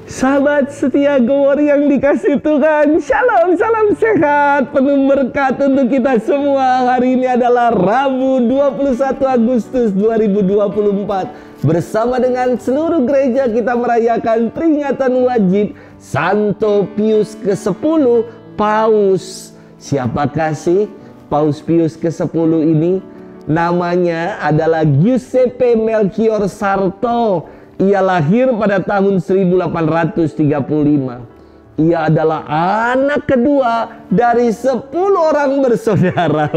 Sahabat setia Gowor yang dikasih Tuhan, Shalom, salam sehat, penuh berkat untuk kita semua. Hari ini adalah Rabu 21 Agustus 2024. Bersama dengan seluruh gereja kita merayakan peringatan wajib Santo Pius ke-10 Paus. Siapakah sih Paus Pius ke-10 ini? Namanya adalah Giuseppe Melchior Sarto. Ia lahir pada tahun 1835. Ia adalah anak kedua dari 10 orang bersaudara.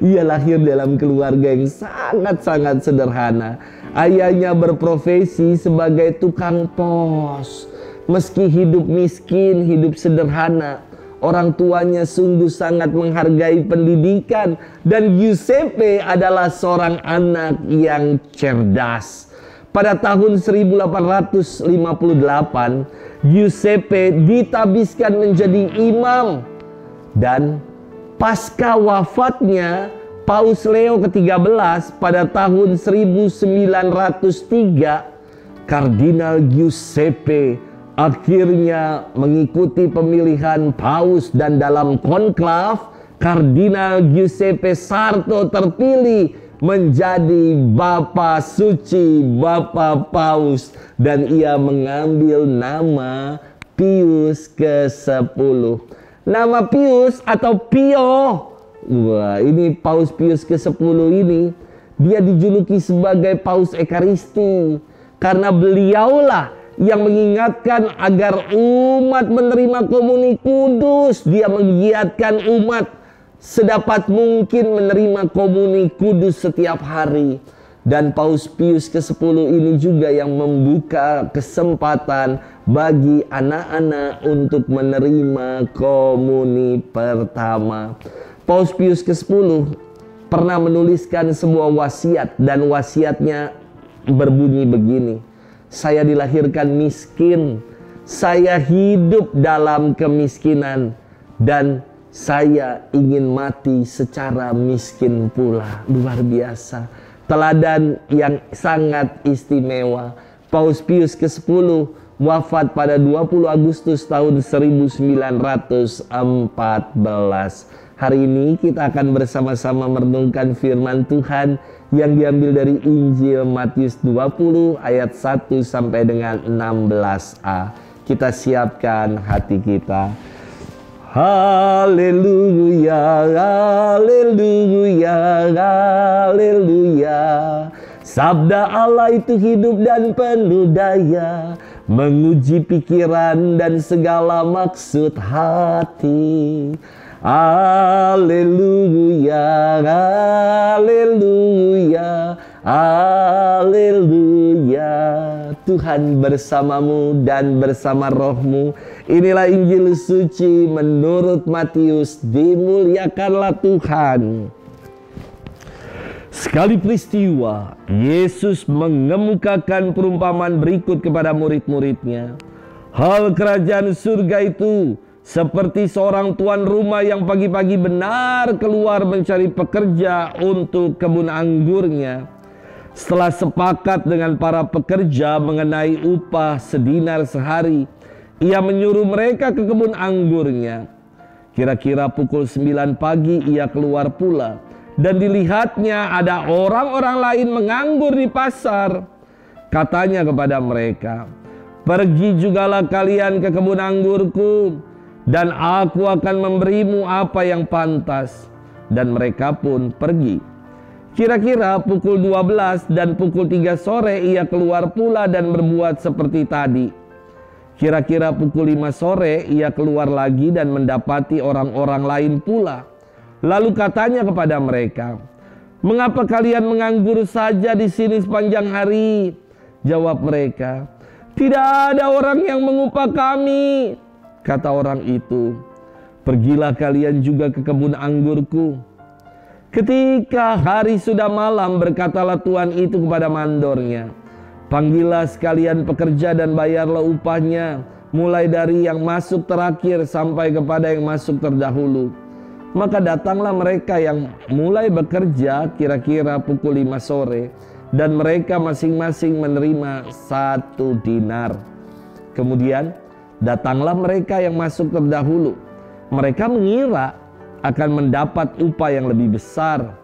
Ia lahir dalam keluarga yang sangat-sangat sederhana. Ayahnya berprofesi sebagai tukang pos. Meski hidup miskin, hidup sederhana, orang tuanya sungguh sangat menghargai pendidikan. Dan Giuseppe adalah seorang anak yang cerdas. Pada tahun 1858, Giuseppe ditabiskan menjadi imam. Dan pasca wafatnya Paus Leo ke-13 pada tahun 1903, Kardinal Giuseppe akhirnya mengikuti pemilihan Paus, dan dalam konklav Kardinal Giuseppe Sarto terpilih menjadi Bapa Suci, Bapa Paus, dan ia mengambil nama Pius ke-10. Nama Pius atau Pio, wah, ini Paus Pius ke-10 ini, dia dijuluki sebagai Paus Ekaristi karena beliaulah yang mengingatkan agar umat menerima komuni kudus. Dia menggiatkan umat sedapat mungkin menerima komuni kudus setiap hari. Dan Paus Pius ke-10 ini juga yang membuka kesempatan bagi anak-anak untuk menerima komuni pertama. Paus Pius ke-10 pernah menuliskan sebuah wasiat, dan wasiatnya berbunyi begini: saya dilahirkan miskin, saya hidup dalam kemiskinan, dan saya ingin mati secara miskin pula. Luar biasa. Teladan yang sangat istimewa. Paus Pius ke-10 wafat pada 20 Agustus tahun 1914. Hari ini kita akan bersama-sama merenungkan firman Tuhan yang diambil dari Injil Matius 20 ayat 1 sampai dengan 16a. Kita siapkan hati kita. Haleluya, haleluya, haleluya. Sabda Allah itu hidup dan penuh daya, menguji pikiran dan segala maksud hati. Haleluya, haleluya, haleluya. Tuhan bersamamu dan bersama rohmu. Inilah Injil suci menurut Matius. Dimuliakanlah Tuhan. Sekali peristiwa, Yesus mengemukakan perumpamaan berikut kepada murid-muridnya. Hal kerajaan surga itu seperti seorang tuan rumah yang pagi-pagi benar keluar mencari pekerja untuk kebun anggurnya. Setelah sepakat dengan para pekerja mengenai upah sedinar sehari, ia menyuruh mereka ke kebun anggurnya. Kira-kira pukul 9 pagi ia keluar pula, dan dilihatnya ada orang-orang lain menganggur di pasar. Katanya kepada mereka, "Pergi jugalah kalian ke kebun anggurku, dan aku akan memberimu apa yang pantas." Dan mereka pun pergi. Kira-kira pukul 12 dan pukul 3 sore ia keluar pula dan berbuat seperti tadi. Kira-kira pukul 5 sore ia keluar lagi dan mendapati orang-orang lain pula. Lalu katanya kepada mereka, "Mengapa kalian menganggur saja di sini sepanjang hari?" Jawab mereka, "Tidak ada orang yang mengupah kami." Kata orang itu, "Pergilah kalian juga ke kebun anggurku." Ketika hari sudah malam, berkatalah tuan itu kepada mandornya, "Panggillah sekalian pekerja dan bayarlah upahnya, mulai dari yang masuk terakhir sampai kepada yang masuk terdahulu." Maka datanglah mereka yang mulai bekerja kira-kira pukul 5 sore, dan mereka masing-masing menerima 1 dinar. Kemudian datanglah mereka yang masuk terdahulu. Mereka mengira akan mendapat upah yang lebih besar,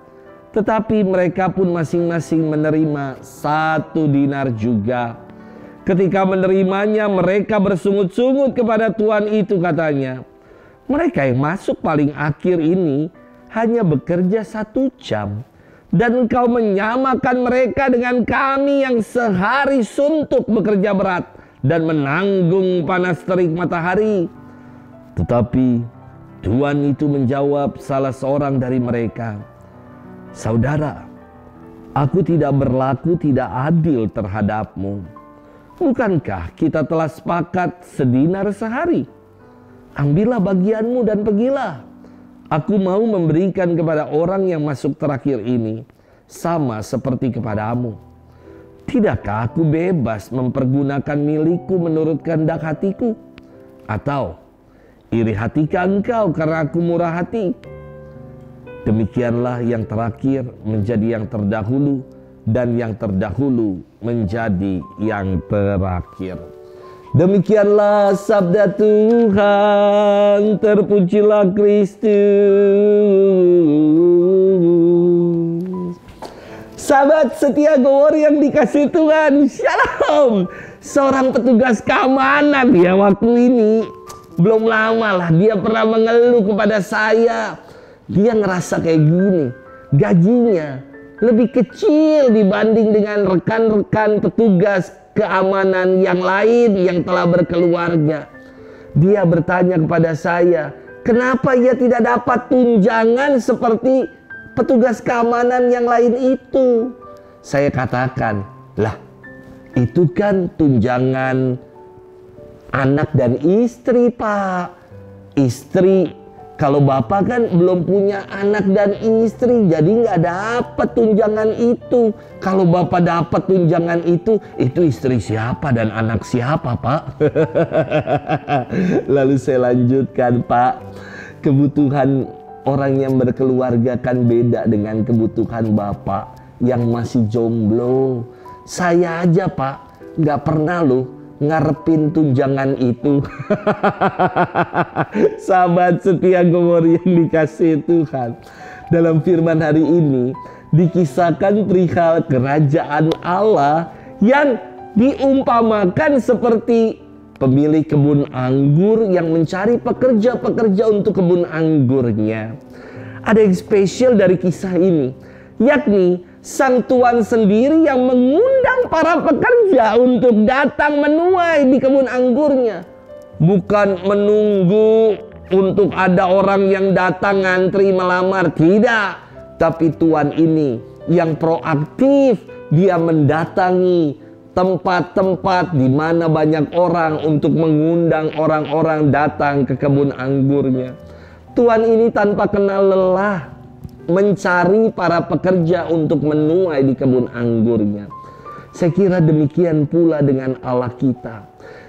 tetapi mereka pun masing-masing menerima 1 dinar juga. Ketika menerimanya, mereka bersungut-sungut kepada tuan itu, katanya, mereka yang masuk paling akhir ini hanya bekerja 1 jam, dan engkau menyamakan mereka dengan kami yang sehari suntuk bekerja berat dan menanggung panas terik matahari. Tetapi tuan itu menjawab salah seorang dari mereka, saudara, aku tidak berlaku tidak adil terhadapmu. Bukankah kita telah sepakat sedinar sehari? Ambillah bagianmu dan pergilah. Aku mau memberikan kepada orang yang masuk terakhir ini sama seperti kepadamu. Tidakkah aku bebas mempergunakan milikku menurut kehendak hatiku? Atau iri hatikah engkau karena aku murah hati? Demikianlah yang terakhir menjadi yang terdahulu, dan yang terdahulu menjadi yang terakhir. Demikianlah sabda Tuhan, terpujilah Kristus. Sahabat setia Go Warrior yang dikasih Tuhan, shalom. Seorang petugas keamanan ya, waktu ini belum lama lah dia pernah mengeluh kepada saya. Dia ngerasa kayak gini, gajinya lebih kecil dibanding dengan rekan-rekan petugas keamanan yang lain yang telah berkeluarga. Dia bertanya kepada saya, kenapa ia tidak dapat tunjangan seperti petugas keamanan yang lain itu? Saya katakan, lah itu kan tunjangan anak dan istri, Pak. Istri, kalau bapak kan belum punya anak dan istri, jadi nggak dapat tunjangan itu. Kalau bapak dapat tunjangan itu istri siapa dan anak siapa, Pak? Lalu saya lanjutkan, Pak, kebutuhan orang yang berkeluarga kan beda dengan kebutuhan bapak yang masih jomblo. Saya aja, Pak, nggak pernah loh ngarepin tunjangan itu. Sahabat setia Go Warrior yang dikasih Tuhan, dalam firman hari ini dikisahkan perihal kerajaan Allah yang diumpamakan seperti pemilik kebun anggur yang mencari pekerja-pekerja untuk kebun anggurnya. Ada yang spesial dari kisah ini, yakni sang tuan sendiri yang mengundang para pekerja untuk datang menuai di kebun anggurnya. Bukan menunggu untuk ada orang yang datang ngantri melamar, tidak. Tapi tuan ini yang proaktif, dia mendatangi tempat-tempat di mana banyak orang untuk mengundang orang-orang datang ke kebun anggurnya. Tuan ini tanpa kenal lelah mencari para pekerja untuk menuai di kebun anggurnya. Saya kira demikian pula dengan Allah kita,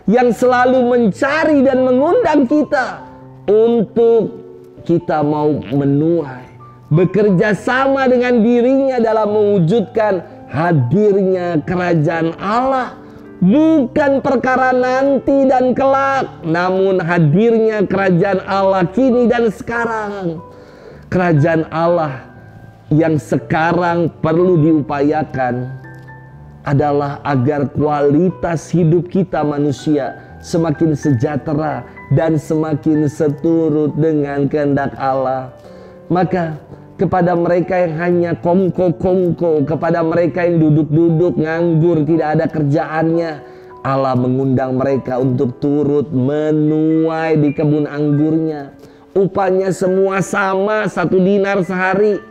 yang selalu mencari dan mengundang kita untuk kita mau menuai, bekerja sama dengan dirinya dalam mewujudkan hadirnya kerajaan Allah. Bukan perkara nanti dan kelak, namun hadirnya kerajaan Allah kini dan sekarang. Kerajaan Allah yang sekarang perlu diupayakan adalah agar kualitas hidup kita manusia semakin sejahtera dan semakin seturut dengan kehendak Allah. Maka kepada mereka yang hanya kongko-kongko, kepada mereka yang duduk-duduk nganggur tidak ada kerjaannya, Allah mengundang mereka untuk turut menuai di kebun anggurnya. Upahnya semua sama, 1 dinar sehari.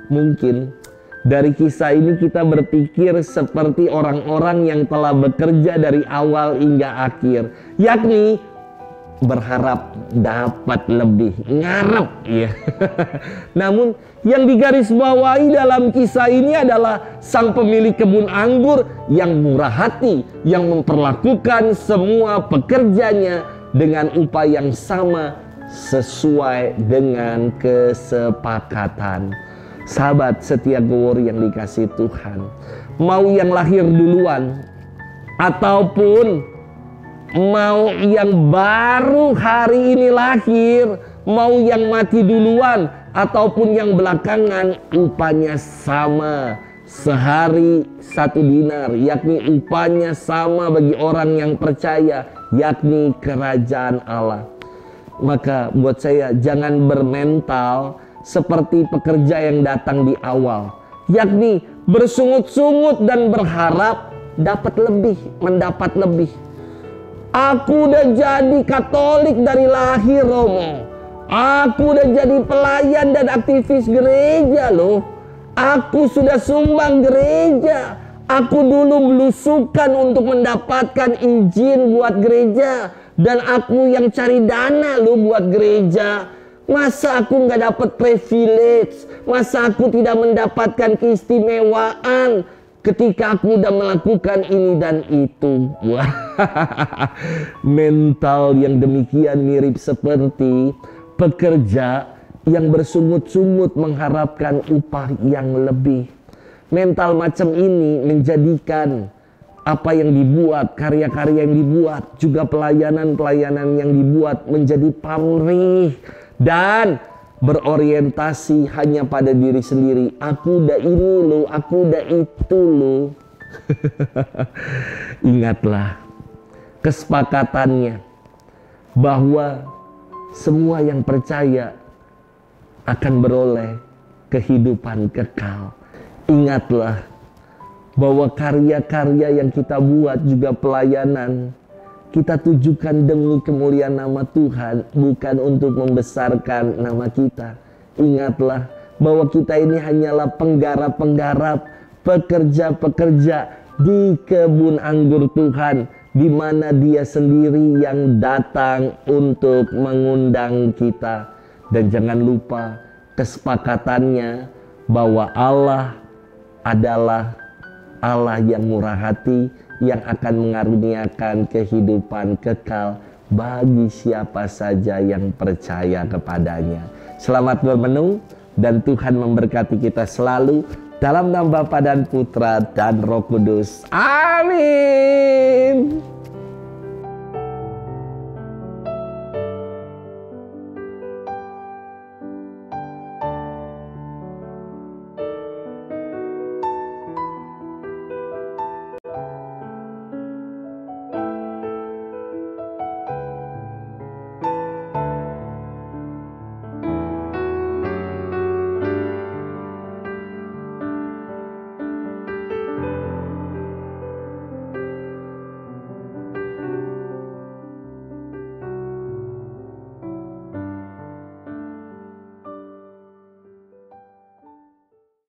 Mungkin dari kisah ini kita berpikir seperti orang-orang yang telah bekerja dari awal hingga akhir, yakni berharap dapat lebih, ngarep ya. Namun yang digarisbawahi dalam kisah ini adalah sang pemilik kebun anggur yang murah hati, yang memperlakukan semua pekerjanya dengan upah yang sama sesuai dengan kesepakatan. Sahabat setia Go Warrior yang dikasih Tuhan, mau yang lahir duluan ataupun mau yang baru hari ini lahir, mau yang mati duluan ataupun yang belakangan, upahnya sama. Sehari 1 dinar, yakni upahnya sama bagi orang yang percaya, yakni kerajaan Allah. Maka buat saya, jangan bermental seperti pekerja yang datang di awal, yakni bersungut-sungut dan berharap dapat lebih, mendapat lebih. Aku udah jadi Katolik dari lahir, Romo. Aku udah jadi pelayan dan aktivis gereja loh. Aku sudah sumbang gereja. Aku dulu belusukan untuk mendapatkan izin buat gereja. Dan aku yang cari dana loh buat gereja. Masa aku nggak dapat privilege? Masa aku tidak mendapatkan keistimewaan ketika aku udah melakukan ini dan itu? Wah, mental yang demikian mirip seperti pekerja yang bersungut-sungut mengharapkan upah yang lebih. Mental macam ini menjadikan apa yang dibuat, karya-karya yang dibuat, juga pelayanan-pelayanan yang dibuat menjadi pamrih dan berorientasi hanya pada diri sendiri. Aku udah ini loh, aku udah itu loh. Ingatlah kesepakatannya bahwa semua yang percaya akan beroleh kehidupan kekal. Ingatlah bahwa karya-karya yang kita buat, juga pelayanan, kita tujukan demi kemuliaan nama Tuhan, bukan untuk membesarkan nama kita. Ingatlah bahwa kita ini hanyalah penggarap-penggarap, pekerja-pekerja di kebun anggur Tuhan, di mana Dia sendiri yang datang untuk mengundang kita. Dan jangan lupa kesepakatannya bahwa Allah adalah Allah yang murah hati, yang akan mengaruniakan kehidupan kekal bagi siapa saja yang percaya kepadanya. Selamat bermenung dan Tuhan memberkati kita selalu, dalam nama Bapa dan Putra dan Roh Kudus. Amin.